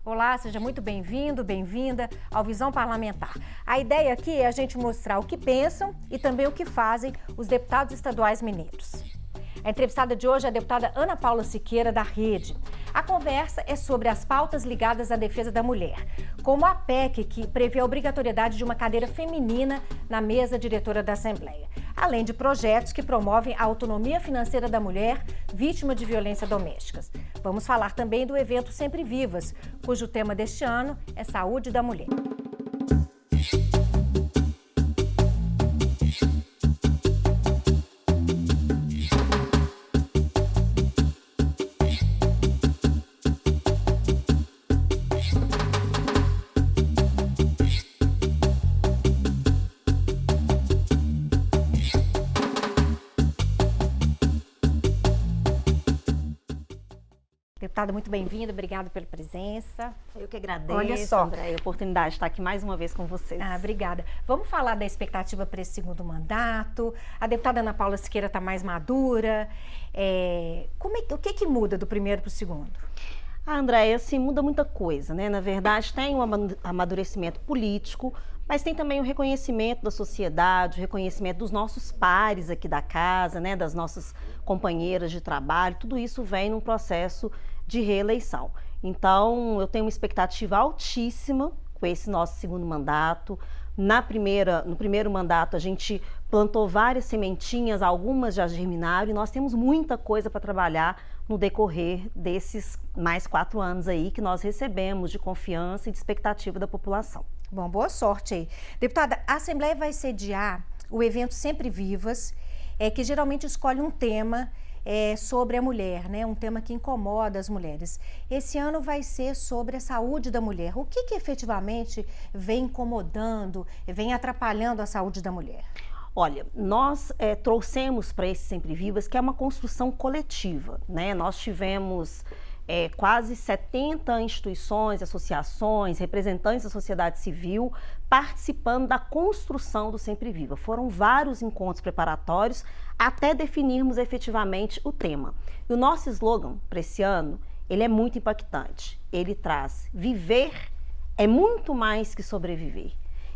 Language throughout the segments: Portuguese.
Olá, seja muito bem-vindo, bem-vinda ao Visão Parlamentar. A ideia aqui é a gente mostrar o que pensam e também o que fazem os deputados estaduais mineiros. A entrevistada de hoje é a deputada Ana Paula Siqueira, da Rede. A conversa é sobre as pautas ligadas à defesa da mulher, como a PEC, que prevê a obrigatoriedade de uma cadeira feminina na mesa diretora da Assembleia, além de projetos que promovem a autonomia financeira da mulher vítima de violência doméstica. Vamos falar também do evento Sempre Vivas, cujo tema deste ano é Saúde da Mulher. Deputada, muito bem-vinda, obrigada pela presença. Eu que agradeço, Olha só, André, a oportunidade de estar aqui mais uma vez com vocês. Obrigada. Vamos falar da expectativa para esse segundo mandato. A deputada Ana Paula Siqueira está mais madura. O que muda do primeiro para o segundo? André, assim, muda muita coisa, né? Na verdade, tem um amadurecimento político, mas tem também o reconhecimento da sociedade, o reconhecimento dos nossos pares aqui da casa, né? Das nossas companheiras de trabalho. Tudo isso vem num processo de reeleição. Então, eu tenho uma expectativa altíssima com esse nosso segundo mandato. No primeiro mandato, a gente plantou várias sementinhas, algumas já germinaram, e nós temos muita coisa para trabalhar no decorrer desses mais 4 anos aí que nós recebemos de confiança e de expectativa da população. Bom, boa sorte aí. Deputada, a Assembleia vai sediar o evento Sempre Vivas, que geralmente escolhe um tema sobre a mulher, né? Um tema que incomoda as mulheres. Esse ano vai ser sobre a saúde da mulher. O que efetivamente vem incomodando, vem atrapalhando a saúde da mulher? Olha, nós trouxemos para esse Sempre Vivas que é uma construção coletiva, né? Nós tivemos quase 70 instituições, associações, representantes da sociedade civil participando da construção do Sempre Viva. Foram vários encontros preparatórios até definirmos efetivamente o tema. E o nosso slogan para esse ano, ele é muito impactante. Ele traz: viver é muito mais que sobreviver.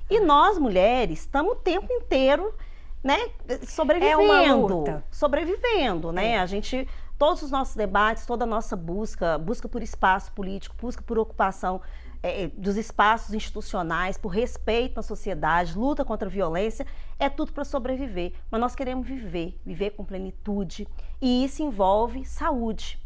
E nós, mulheres, estamos o tempo inteiro, né, sobrevivendo. É uma luta. Sobrevivendo, né? A gente, todos os nossos debates, toda a nossa busca por espaço político, busca por ocupação dos espaços institucionais, por respeito à sociedade, luta contra a violência, é tudo para sobreviver. Mas nós queremos viver com plenitude. E isso envolve saúde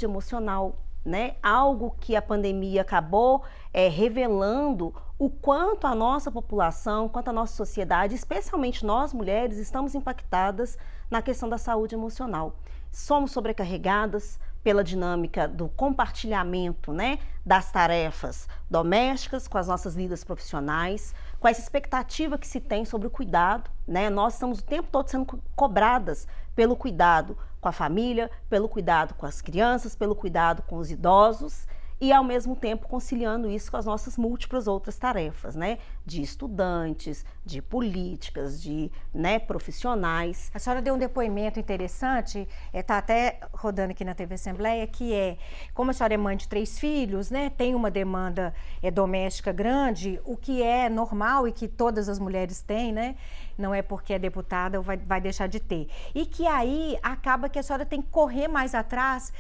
emocional, né? Algo que a pandemia acabou revelando o quanto a nossa população, quanto a nossa sociedade, especialmente nós mulheres, estamos impactadas na questão da saúde emocional. Somos sobrecarregadas pela dinâmica do compartilhamento, né, das tarefas domésticas com as nossas vidas profissionais, com essa expectativa que se tem sobre o cuidado, né? Nós estamos o tempo todo sendo cobradas pelo cuidado com a família, pelo cuidado com as crianças, pelo cuidado com os idosos, e ao mesmo tempo conciliando isso com as nossas múltiplas outras tarefas, né? De estudantes, de políticas, de profissionais. A senhora deu um depoimento interessante, está até rodando aqui na TV Assembleia, que como a senhora é mãe de 3 filhos, né? Tem uma demanda doméstica grande, o que é normal e que todas as mulheres têm, né? Não é porque é deputada vai deixar de ter. E que aí acaba que a senhora tem que correr mais atrás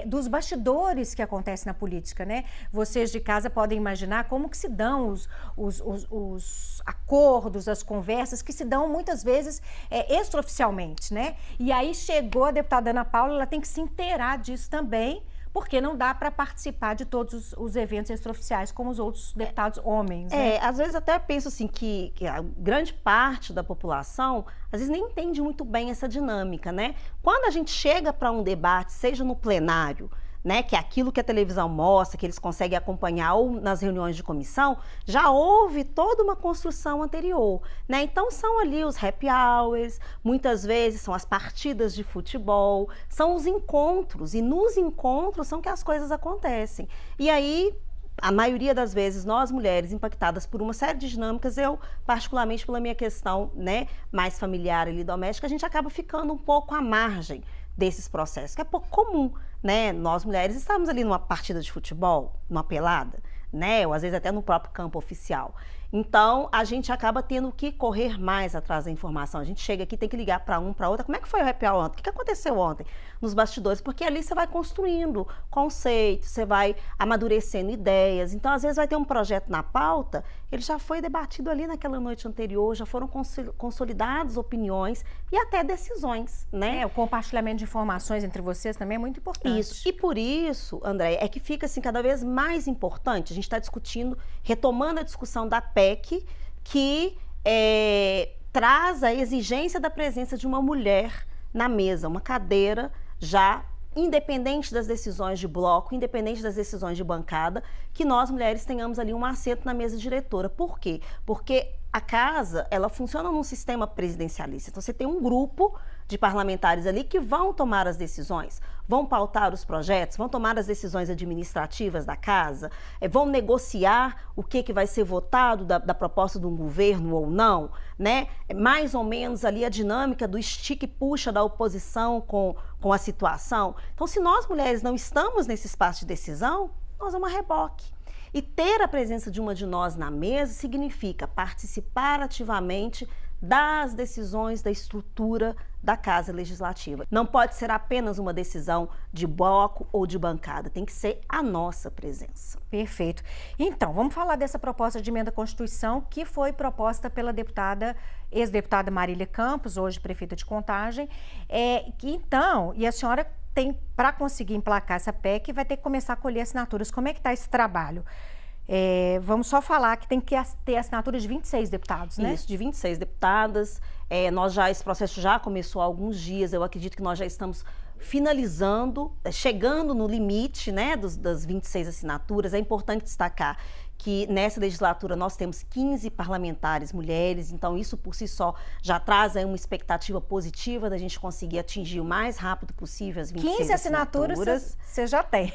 dos bastidores que acontecem na política, né? Vocês de casa podem imaginar como que se dão os acordos, as conversas que se dão muitas vezes extraoficialmente, né? E aí chegou a deputada Ana Paula, ela tem que se inteirar disso também, porque não dá para participar de todos os eventos extraoficiais como os outros deputados homens, né? Às vezes até penso assim que a grande parte da população às vezes nem entende muito bem essa dinâmica, né? Quando a gente chega para um debate, seja no plenário, né, que é aquilo que a televisão mostra, que eles conseguem acompanhar, ou nas reuniões de comissão, já houve toda uma construção anterior, né? Então são ali os happy hours, muitas vezes são as partidas de futebol, são os encontros, e nos encontros são que as coisas acontecem. E aí, a maioria das vezes, nós mulheres impactadas por uma série de dinâmicas, eu particularmente pela minha questão, né, mais familiar e doméstica, a gente acaba ficando um pouco à margem desses processos, que é pouco comum, né? Nós mulheres estamos ali numa partida de futebol, numa pelada, né? Ou às vezes até no próprio campo oficial. Então, a gente acaba tendo que correr mais atrás da informação. A gente chega aqui, tem que ligar para um, para outra. Como é que foi o happy hour ontem? O que aconteceu ontem nos bastidores? Porque ali você vai construindo conceitos, você vai amadurecendo ideias. Então, às vezes vai ter um projeto na pauta, ele já foi debatido ali naquela noite anterior, já foram consolidadas opiniões e até decisões, né? O compartilhamento de informações entre vocês também é muito importante. Isso. E por isso, André, é que fica assim cada vez mais importante. A gente está discutindo, retomando a discussão da PEC, que traz a exigência da presença de uma mulher na mesa, uma cadeira já independente das decisões de bloco, independente das decisões de bancada, que nós mulheres tenhamos ali um assento na mesa diretora. Por quê? Porque a casa, ela funciona num sistema presidencialista. Então, você tem um grupo de parlamentares ali que vão tomar as decisões, vão pautar os projetos, vão tomar as decisões administrativas da casa, vão negociar o que vai ser votado da proposta de um governo ou não, né? Mais ou menos ali a dinâmica do estica e puxa da oposição com a situação. Então, se nós mulheres não estamos nesse espaço de decisão, nós vamos a reboque. E ter a presença de uma de nós na mesa significa participar ativamente das decisões da estrutura da Casa Legislativa. Não pode ser apenas uma decisão de bloco ou de bancada, tem que ser a nossa presença. Perfeito. Então, vamos falar dessa proposta de emenda à Constituição que foi proposta pela ex-deputada Marília Campos, hoje prefeita de Contagem. Então, e a senhora tem, para conseguir emplacar essa PEC, vai ter que começar a colher assinaturas. Como é que está esse trabalho? Vamos só falar que tem que ter assinatura de 26 deputados, né? Isso, de 26 deputadas. Esse processo já começou há alguns dias, eu acredito que nós já estamos finalizando, chegando no limite, né, das 26 assinaturas. É importante destacar que nessa legislatura nós temos 15 parlamentares mulheres, então isso por si só já traz aí uma expectativa positiva da gente conseguir atingir o mais rápido possível as 26 15 assinaturas você já tem.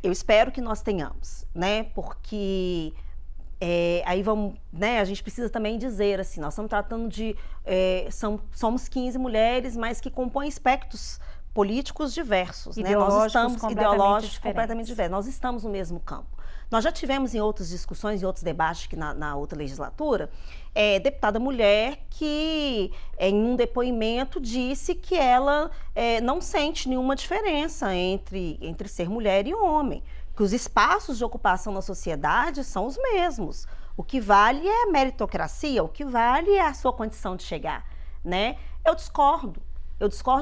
Eu espero que nós tenhamos, né? Porque aí vamos, né? A gente precisa também dizer assim, nós estamos tratando de somos 15 mulheres, mas que compõem espectros políticos diversos, né? Nós estamos ideológicos completamente diversos. Nós estamos no mesmo campo. Nós já tivemos em outras discussões, em outros debates que na outra legislatura, deputada mulher que em um depoimento disse que ela não sente nenhuma diferença entre ser mulher e homem, que os espaços de ocupação na sociedade são os mesmos. O que vale é a meritocracia, o que vale é a sua condição de chegar, né? Eu discordo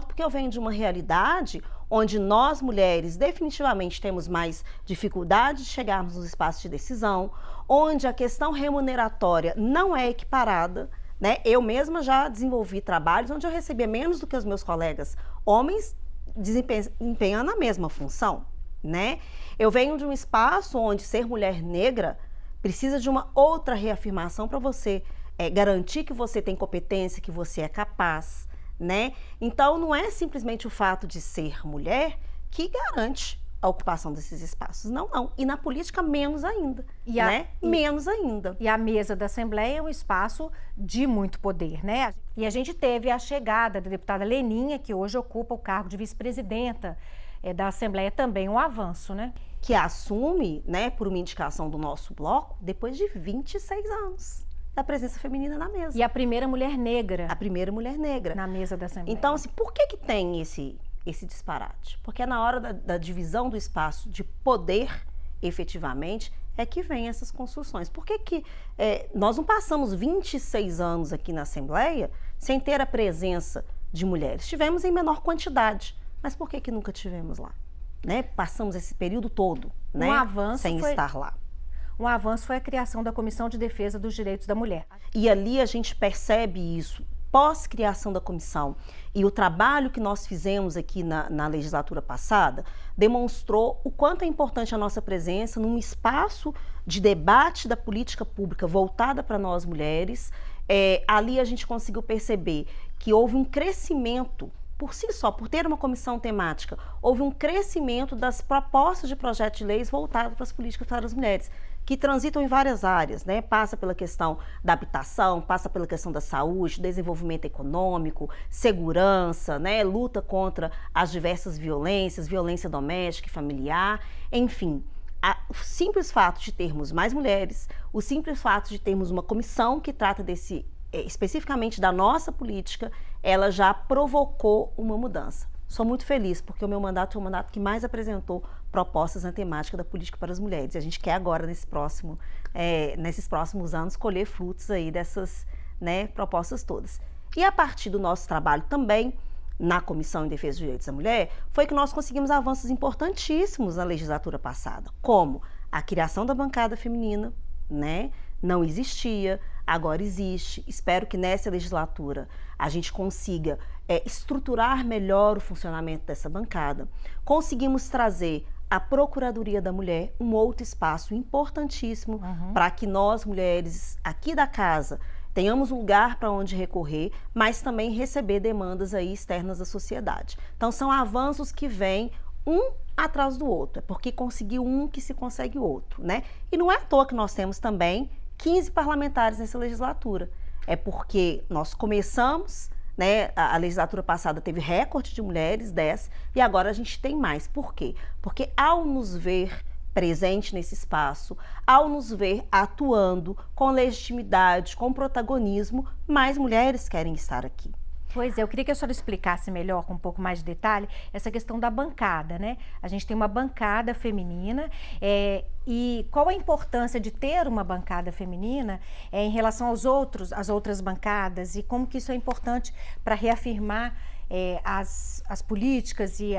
porque eu venho de uma realidade onde nós, mulheres, definitivamente temos mais dificuldade de chegarmos nos espaços de decisão, onde a questão remuneratória não é equiparada, né? Eu mesma já desenvolvi trabalhos onde eu recebia menos do que os meus colegas homens desempenhando a mesma função, né? Eu venho de um espaço onde ser mulher negra precisa de uma outra reafirmação para você garantir que você tem competência, que você é capaz, né? Então, não é simplesmente o fato de ser mulher que garante a ocupação desses espaços. Não. E na política, menos ainda, né? Menos ainda. E a mesa da Assembleia é um espaço de muito poder, né? E a gente teve a chegada da deputada Leninha, que hoje ocupa o cargo de vice-presidenta da Assembleia, também um avanço, né? Que assume, né, por uma indicação do nosso bloco, depois de 26 anos. Da presença feminina na mesa. E a primeira mulher negra. A primeira mulher negra. Na mesa da Assembleia. Então, assim, por que tem esse disparate? Porque é na hora da divisão do espaço de poder, efetivamente, é que vem essas construções. Por que nós não passamos 26 anos aqui na Assembleia sem ter a presença de mulheres? Tivemos em menor quantidade, mas por que nunca tivemos lá? Né? Passamos esse período todo, né, sem estar lá. Um avanço foi a criação da Comissão de Defesa dos Direitos da Mulher. E ali a gente percebe isso, pós-criação da comissão. E o trabalho que nós fizemos aqui na legislatura passada demonstrou o quanto é importante a nossa presença num espaço de debate da política pública voltada para nós mulheres. Ali a gente conseguiu perceber que houve um crescimento, por si só, por ter uma comissão temática, houve um crescimento das propostas de projetos de leis voltados para as políticas para as mulheres, que transitam em várias áreas, né? Passa pela questão da habitação, passa pela questão da saúde, desenvolvimento econômico, segurança, né? Luta contra as diversas violências, violência doméstica e familiar, enfim. O simples fato de termos mais mulheres, o simples fato de termos uma comissão que trata especificamente da nossa política, ela já provocou uma mudança. Sou muito feliz, porque o meu mandato é o mandato que mais apresentou propostas na temática da política para as mulheres. E a gente quer agora, nesses próximos anos, colher frutos aí dessas, né, propostas todas. E a partir do nosso trabalho também, na Comissão em Defesa dos Direitos da Mulher, foi que nós conseguimos avanços importantíssimos na legislatura passada, como a criação da bancada feminina, né? Não existia, agora existe. Espero que nessa legislatura a gente consiga estruturar melhor o funcionamento dessa bancada. Conseguimos trazer a Procuradoria da Mulher, um outro espaço importantíssimo para que nós, mulheres aqui da casa, tenhamos um lugar para onde recorrer, mas também receber demandas aí externas da sociedade. Então, são avanços que vêm um atrás do outro. É porque conseguiu um que se consegue o outro, né? E não é à toa que nós temos também 15 parlamentares nessa legislatura. É porque nós começamos, né? A legislatura passada teve recorde de mulheres, 10, e agora a gente tem mais. Por quê? Porque ao nos ver presente nesse espaço, ao nos ver atuando com legitimidade, com protagonismo, mais mulheres querem estar aqui. Pois é, eu queria que a senhora explicasse melhor, com um pouco mais de detalhe, essa questão da bancada, né? A gente tem uma bancada feminina e qual a importância de ter uma bancada feminina em relação às outras bancadas e como que isso é importante para reafirmar as políticas e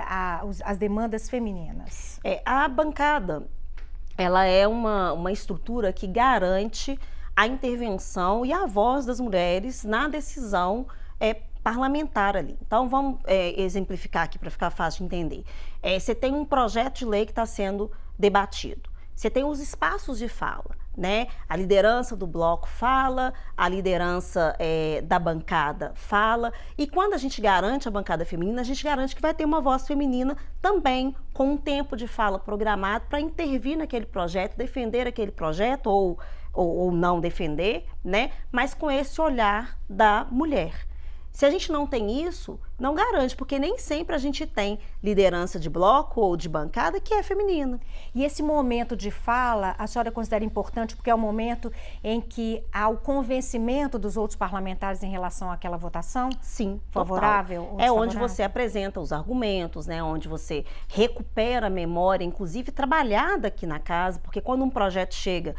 as demandas femininas. A bancada, ela é uma estrutura que garante a intervenção e a voz das mulheres na decisão parlamentar ali. Então, vamos exemplificar aqui para ficar fácil de entender. Você tem um projeto de lei que está sendo debatido. Você tem os espaços de fala, né? A liderança do bloco fala, a liderança da bancada fala. E quando a gente garante a bancada feminina, a gente garante que vai ter uma voz feminina também com um tempo de fala programado para intervir naquele projeto, defender aquele projeto ou não defender, né? Mas com esse olhar da mulher. Se a gente não tem isso, não garante, porque nem sempre a gente tem liderança de bloco ou de bancada que é feminina. E esse momento de fala, a senhora considera importante porque é o momento em que há o convencimento dos outros parlamentares em relação àquela votação? Sim, favorável ou é onde você apresenta os argumentos, né? Onde você recupera a memória, inclusive trabalhada aqui na casa, porque quando um projeto chega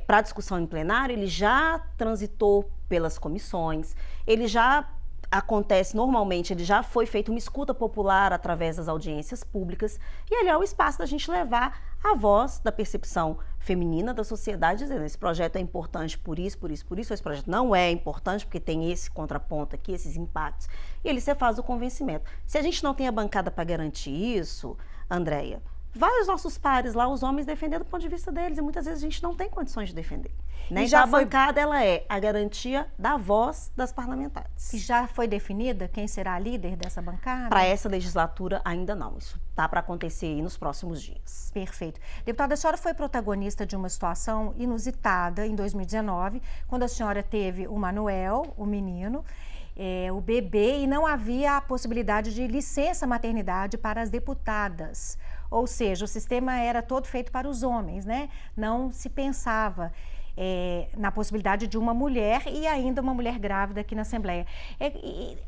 para discussão em plenário, ele já transitou pelas comissões, ele já acontece normalmente, ele já foi feito uma escuta popular através das audiências públicas e ali é o espaço da gente levar a voz da percepção feminina da sociedade, dizendo esse projeto é importante por isso, esse projeto não é importante porque tem esse contraponto aqui, esses impactos, e ali você faz o convencimento. Se a gente não tem a bancada para garantir isso, Andréia, vai os nossos pares lá, os homens defendendo do ponto de vista deles, e muitas vezes a gente não tem condições de defender. Né? Então, a bancada ela é a garantia da voz das parlamentares. E já foi definida quem será a líder dessa bancada? Para essa legislatura, ainda não. Isso está para acontecer aí nos próximos dias. Perfeito. Deputada, a senhora foi protagonista de uma situação inusitada em 2019, quando a senhora teve o Manuel, o menino, o bebê, e não havia a possibilidade de licença maternidade para as deputadas. Ou seja, o sistema era todo feito para os homens, né? Não se pensava na possibilidade de uma mulher e ainda uma mulher grávida aqui na Assembleia.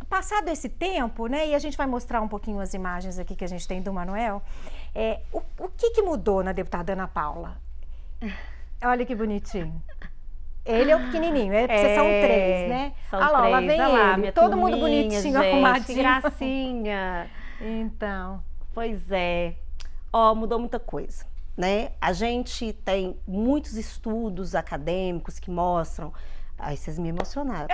Passado esse tempo, né? E a gente vai mostrar um pouquinho as imagens aqui que a gente tem do Manuel. O que mudou na deputada Ana Paula? Olha que bonitinho. Ele é o pequenininho, vocês são 3, né? Olha lá vem ele, todo mundo bonitinho, gente, arrumadinho. Que gracinha. Então. Pois é. Mudou muita coisa, né? A gente tem muitos estudos acadêmicos que mostram... Ai, vocês me emocionaram.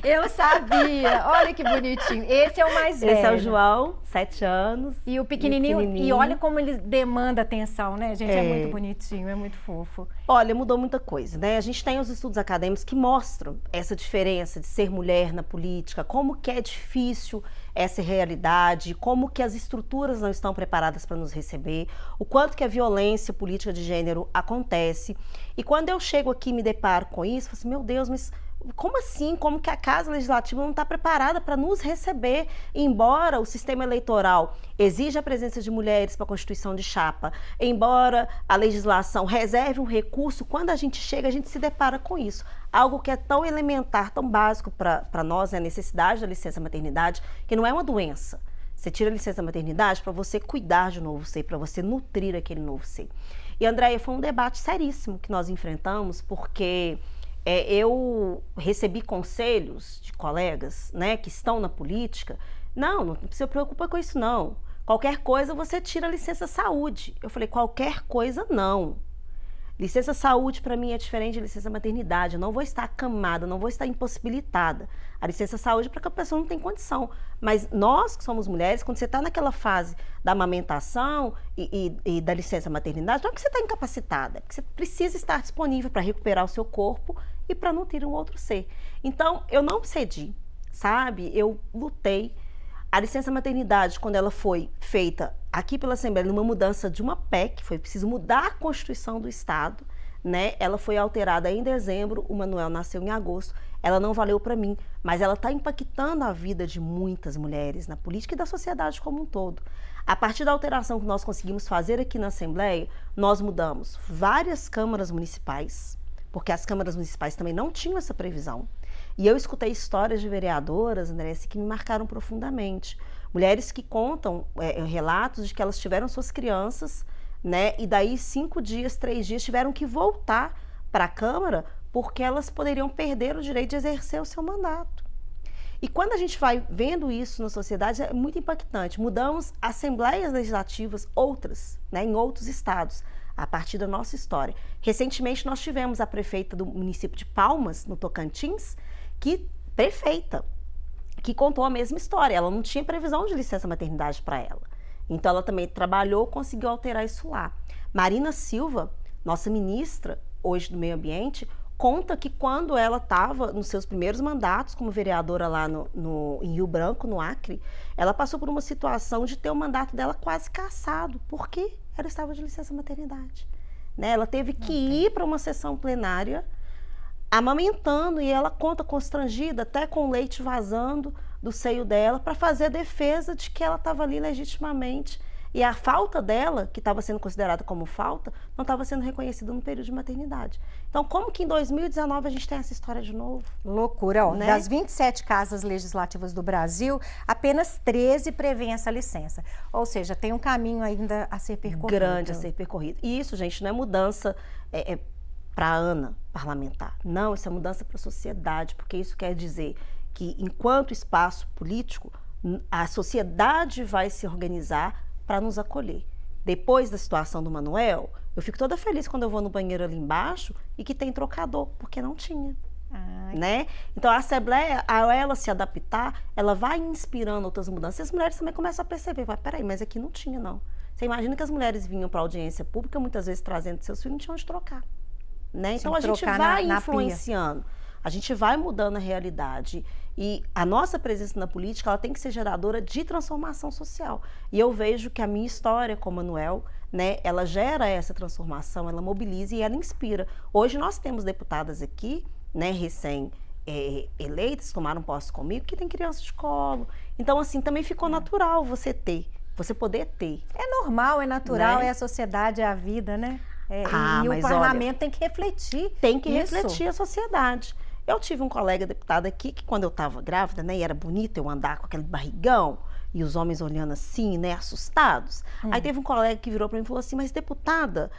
Eu sabia. Olha que bonitinho. Esse é o mais velho. Esse é o João, 7 anos. E o pequenininho, e olha como ele demanda atenção, né, gente? É muito bonitinho, é muito fofo. Olha, mudou muita coisa, né? A gente tem os estudos acadêmicos que mostram essa diferença de ser mulher na política, como que é difícil essa realidade, como que as estruturas não estão preparadas para nos receber, o quanto que a violência política de gênero acontece. E quando eu chego aqui e me deparo com isso, eu falo assim, meu Deus, mas como assim? Como que a Casa Legislativa não está preparada para nos receber? Embora o sistema eleitoral exija a presença de mulheres para a constituição de chapa, embora a legislação reserve um recurso, quando a gente chega, a gente se depara com isso. Algo que é tão elementar, tão básico para nós, né? A necessidade da licença maternidade, que não é uma doença. Você tira a licença maternidade para você cuidar de um novo ser, para você nutrir aquele novo ser. E, Andréia, foi um debate seríssimo que nós enfrentamos, porque eu recebi conselhos de colegas, né, que estão na política. Não se preocupa com isso, não. Qualquer coisa você tira a licença saúde. Eu falei, qualquer coisa não. Licença saúde para mim é diferente de licença maternidade. Eu não vou estar acamada, não vou estar impossibilitada. A licença saúde é para que a pessoa não tem condição. Mas nós que somos mulheres, quando você está naquela fase da amamentação e da licença maternidade, não é porque você está incapacitada, é porque você precisa estar disponível para recuperar o seu corpo e para nutrir um outro ser. Então, eu não cedi, sabe? Eu lutei. A licença maternidade, quando ela foi feita aqui pela Assembleia, numa mudança de uma PEC, foi preciso mudar a Constituição do Estado, né? Ela foi alterada em dezembro, o Manuel nasceu em agosto, ela não valeu para mim, mas ela está impactando a vida de muitas mulheres na política e da sociedade como um todo. A partir da alteração que nós conseguimos fazer aqui na Assembleia, nós mudamos várias câmaras municipais, porque as câmaras municipais também não tinham essa previsão. E eu escutei histórias de vereadoras, André, que me marcaram profundamente. Mulheres que contam relatos de que elas tiveram suas crianças, né? E daí 5 dias, 3 dias, tiveram que voltar para a Câmara porque elas poderiam perder o direito de exercer o seu mandato. E quando a gente vai vendo isso na sociedade, é muito impactante. Mudamos assembleias legislativas, outras, né, em outros estados, a partir da nossa história. Recentemente, nós tivemos a prefeita do município de Palmas, no Tocantins, prefeita, que contou a mesma história. Ela não tinha previsão de licença maternidade para ela. Então, ela também trabalhou, conseguiu alterar isso lá. Marina Silva, nossa ministra, hoje do Meio Ambiente, conta que quando ela estava nos seus primeiros mandatos como vereadora lá em Rio Branco, no Acre, ela passou por uma situação de ter o mandato dela quase cassado, porque ela estava de licença maternidade. Né? Ela teve que ir para uma sessão plenária amamentando, e ela conta constrangida, até com leite vazando do seio dela, para fazer a defesa de que ela estava ali legitimamente. E a falta dela, que estava sendo considerada como falta, não estava sendo reconhecida no período de maternidade. Então, como que em 2019 a gente tem essa história de novo? Loucura, ó. Né? Das 27 casas legislativas do Brasil, apenas 13 prevêem essa licença. Ou seja, tem um caminho ainda a ser percorrido. Grande a ser percorrido. E isso, gente, não é mudança para a Ana parlamentar. Não, isso é mudança para a sociedade, porque isso quer dizer que, enquanto espaço político, a sociedade vai se organizar para nos acolher. Depois da situação do Manuel, eu fico toda feliz quando eu vou no banheiro ali embaixo e que tem trocador, porque não tinha. Né? Então a Assembleia, ao ela se adaptar, ela vai inspirando outras mudanças. E as mulheres também começam a perceber, peraí, mas aqui não tinha, não. Você imagina que as mulheres vinham para a audiência pública, muitas vezes trazendo seus filhos, não tinham onde trocar. Né? Então a gente vai influenciando, a gente vai mudando a realidade. E a nossa presença na política, ela tem que ser geradora de transformação social. E eu vejo que a minha história com o Manuel, né, ela gera essa transformação, ela mobiliza e ela inspira. Hoje nós temos deputadas aqui, né, recém-eleitas, tomaram posse comigo, que tem criança de colo. Então, assim, também ficou natural você poder ter. É normal, é natural, né? É a sociedade, é a vida, né? E o mas parlamento tem que refletir. Tem que refletir a sociedade. Eu tive um colega deputado aqui que, quando eu estava grávida, né, e era bonita eu andar com aquele barrigão e os homens olhando assim, né, assustados. Aí teve um colega que virou para mim e falou assim: mas deputada,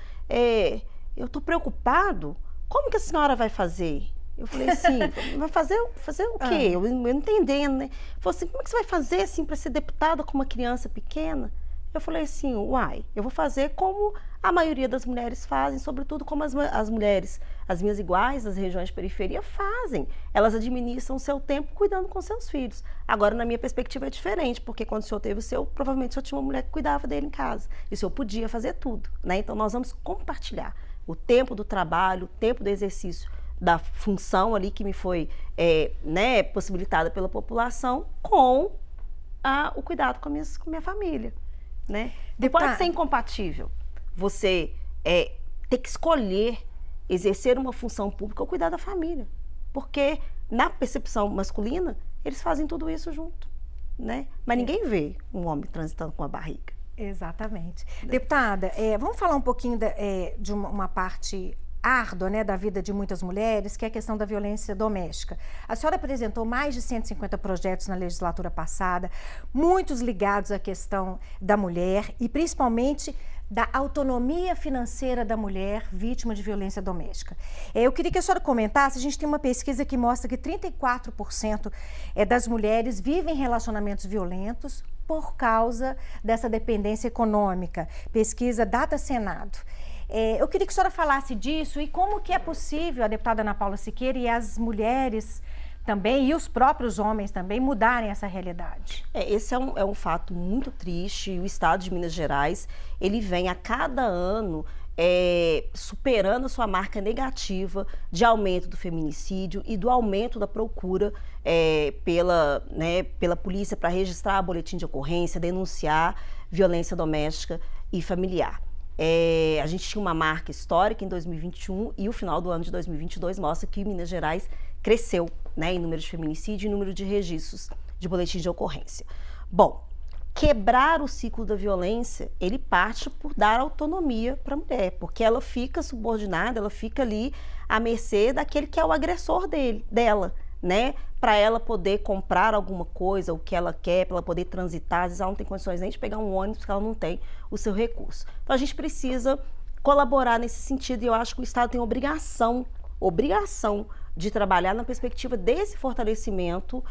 eu tô preocupado, como que a senhora vai fazer? Eu falei assim, vai fazer o quê? Eu não entendendo, né? Ele falou assim, como é que você vai fazer assim para ser deputada com uma criança pequena? Eu falei assim, uai, eu vou fazer como a maioria das mulheres fazem, sobretudo como as mulheres, as minhas iguais das regiões de periferia fazem. Elas administram o seu tempo cuidando com seus filhos. Agora, na minha perspectiva, é diferente, porque quando o senhor teve o seu, provavelmente o senhor tinha uma mulher que cuidava dele em casa. E o senhor podia fazer tudo, né? Então, nós vamos compartilhar o tempo do trabalho, o tempo do exercício da função ali que me foi possibilitada pela população com o cuidado com a minha família, né? Não pode ser incompatível você ter que escolher exercer uma função pública ou cuidar da família, porque na percepção masculina eles fazem tudo isso junto, né? Mas ninguém vê um homem transitando com a barriga. Exatamente. Deputada, vamos falar um pouquinho de uma parte árdua, né, da vida de muitas mulheres, que é a questão da violência doméstica. A senhora apresentou mais de 150 projetos na legislatura passada, muitos ligados à questão da mulher e principalmente da autonomia financeira da mulher vítima de violência doméstica. Eu queria que a senhora comentasse, a gente tem uma pesquisa que mostra que 34% das mulheres vivem relacionamentos violentos por causa dessa dependência econômica. Pesquisa Data Senado. Eu queria que a senhora falasse disso e como que é possível a deputada Ana Paula Siqueira e as mulheres também, e os próprios homens também, mudarem essa realidade. Esse é um fato muito triste. O Estado de Minas Gerais, ele vem a cada ano superando a sua marca negativa de aumento do feminicídio e do aumento da procura pela polícia para registrar boletim de ocorrência, denunciar violência doméstica e familiar. A gente tinha uma marca histórica em 2021 e o final do ano de 2022 mostra que Minas Gerais cresceu, né, em número de feminicídio e número de registros de boletim de ocorrência. Bom, quebrar o ciclo da violência, ele parte por dar autonomia para a mulher, porque ela fica subordinada, ela fica ali à mercê daquele que é o agressor dela, né? Para ela poder comprar alguma coisa, o que ela quer, para ela poder transitar. Às vezes ela não tem condições nem de pegar um ônibus, porque ela não tem o seu recurso. Então a gente precisa colaborar nesse sentido e eu acho que o Estado tem obrigação de trabalhar na perspectiva desse fortalecimento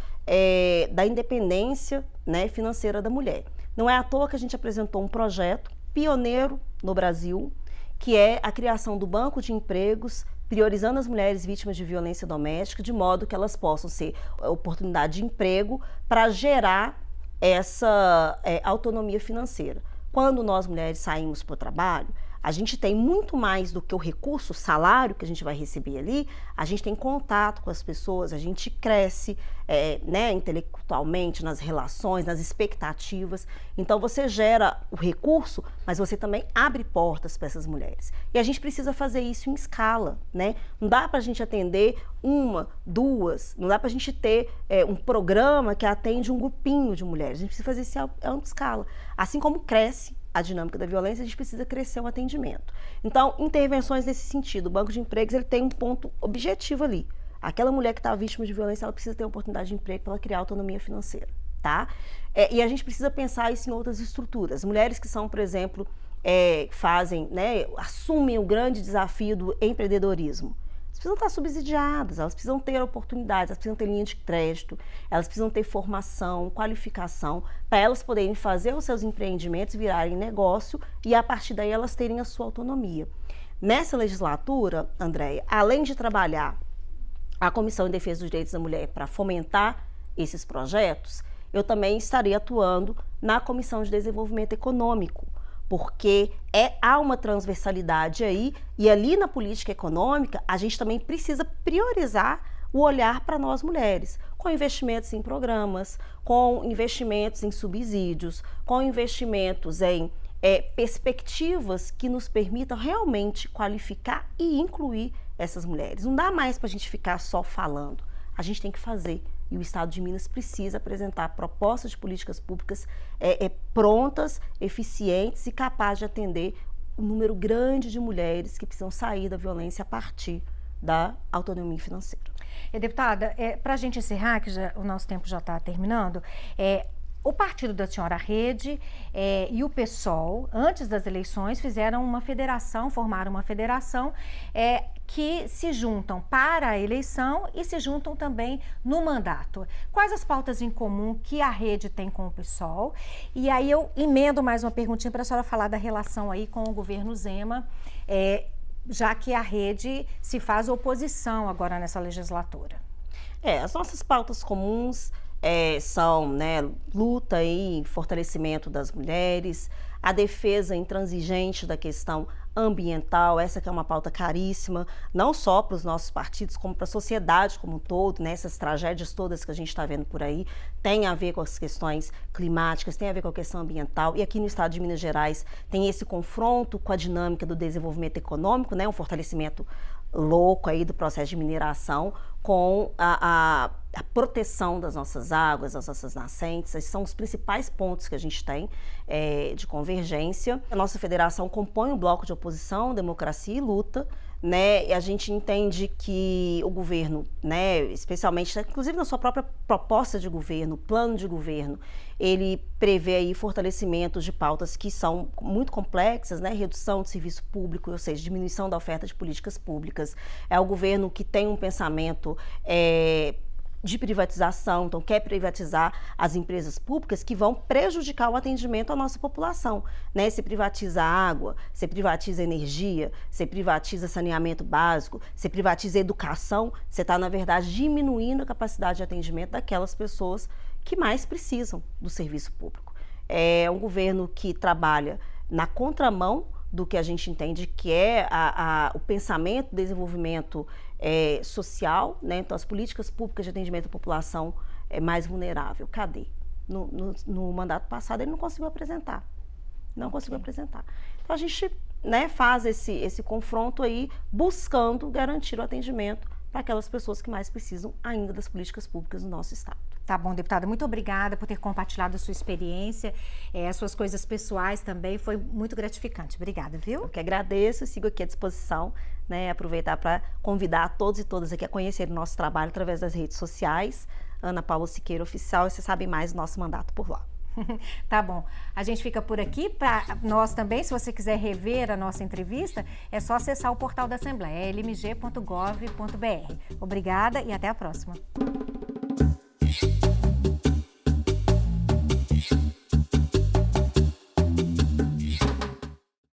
da independência, né, financeira da mulher. Não é à toa que a gente apresentou um projeto pioneiro no Brasil, que é a criação do Banco de Empregos, priorizando as mulheres vítimas de violência doméstica, de modo que elas possam ser oportunidade de emprego para gerar essa autonomia financeira. Quando nós mulheres saímos para o trabalho, a gente tem muito mais do que o recurso, o salário que a gente vai receber ali, a gente tem contato com as pessoas, a gente cresce né, intelectualmente, nas relações, nas expectativas. Então você gera o recurso, mas você também abre portas para essas mulheres. E a gente precisa fazer isso em escala, né? Não dá para a gente atender uma, duas, não dá para a gente ter um programa que atende um grupinho de mulheres. A gente precisa fazer isso em ampla escala. Assim como cresce a dinâmica da violência, a gente precisa crescer o atendimento. Então, intervenções nesse sentido. O Banco de Empregos ele tem um ponto objetivo ali. Aquela mulher que está vítima de violência, ela precisa ter uma oportunidade de emprego para ela criar autonomia financeira, tá? E a gente precisa pensar isso em outras estruturas. Mulheres que são, por exemplo, fazem, né, assumem o grande desafio do empreendedorismo. Elas precisam estar subsidiadas, elas precisam ter oportunidades, elas precisam ter linha de crédito, elas precisam ter formação, qualificação, para elas poderem fazer os seus empreendimentos virarem negócio e a partir daí elas terem a sua autonomia. Nessa legislatura, Andréia, além de trabalhar a Comissão de Defesa dos Direitos da Mulher para fomentar esses projetos, eu também estarei atuando na Comissão de Desenvolvimento Econômico, porque há uma transversalidade aí, e ali na política econômica a gente também precisa priorizar o olhar para nós mulheres, com investimentos em programas, com investimentos em subsídios, com investimentos em perspectivas que nos permitam realmente qualificar e incluir essas mulheres. Não dá mais para a gente ficar só falando, a gente tem que fazer. E o Estado de Minas precisa apresentar propostas de políticas públicas prontas, eficientes e capazes de atender um número grande de mulheres que precisam sair da violência a partir da autonomia financeira. Deputada, para a gente encerrar, que o nosso tempo já está terminando, o partido da senhora Rede e o PSOL, antes das eleições, fizeram uma federação, formaram uma federação que se juntam para a eleição e se juntam também no mandato. Quais as pautas em comum que a Rede tem com o PSOL? E aí eu emendo mais uma perguntinha para a senhora falar da relação aí com o governo Zema, já que a Rede se faz oposição agora nessa legislatura. As nossas pautas comuns são, né, luta e fortalecimento das mulheres, a defesa intransigente da questão ambiental, essa que é uma pauta caríssima, não só para os nossos partidos, como para a sociedade como um todo, né? Essas tragédias todas que a gente está vendo por aí, tem a ver com as questões climáticas, tem a ver com a questão ambiental, e aqui no estado de Minas Gerais tem esse confronto com a dinâmica do desenvolvimento econômico, né? Um fortalecimento louco aí do processo de mineração com a proteção das nossas águas, das nossas nascentes. Esses são os principais pontos que a gente tem de convergência. A nossa federação compõe um bloco de oposição, democracia e luta, né? E a gente entende que o governo, né, especialmente, inclusive na sua própria proposta de governo, plano de governo, ele prevê aí fortalecimentos de pautas que são muito complexas, né? Redução de serviço público, ou seja, diminuição da oferta de políticas públicas. É o governo que tem um pensamento de privatização, então quer privatizar as empresas públicas que vão prejudicar o atendimento à nossa população, né? Você privatiza a água, você privatiza a energia, você privatiza saneamento básico, você privatiza a educação, você está, na verdade, diminuindo a capacidade de atendimento daquelas pessoas que mais precisam do serviço público. É um governo que trabalha na contramão do que a gente entende que é o pensamento, desenvolvimento social, né? Então, as políticas públicas de atendimento à população mais vulnerável. Cadê? No mandato passado ele não conseguiu apresentar. Não conseguiu apresentar. Então, a gente, né, faz esse confronto aí, buscando garantir o atendimento para aquelas pessoas que mais precisam ainda das políticas públicas no nosso estado. Tá bom, deputada, muito obrigada por ter compartilhado a sua experiência, as suas coisas pessoais também, foi muito gratificante. Obrigada, viu? Eu que agradeço e sigo aqui à disposição, né, aproveitar para convidar todos e todas aqui a conhecerem o nosso trabalho através das redes sociais, Ana Paula Siqueira Oficial, e vocês sabem mais do nosso mandato por lá. Tá bom, a gente fica por aqui. Para nós também, se você quiser rever a nossa entrevista, é só acessar o portal da Assembleia, lmg.gov.br. Obrigada e até a próxima.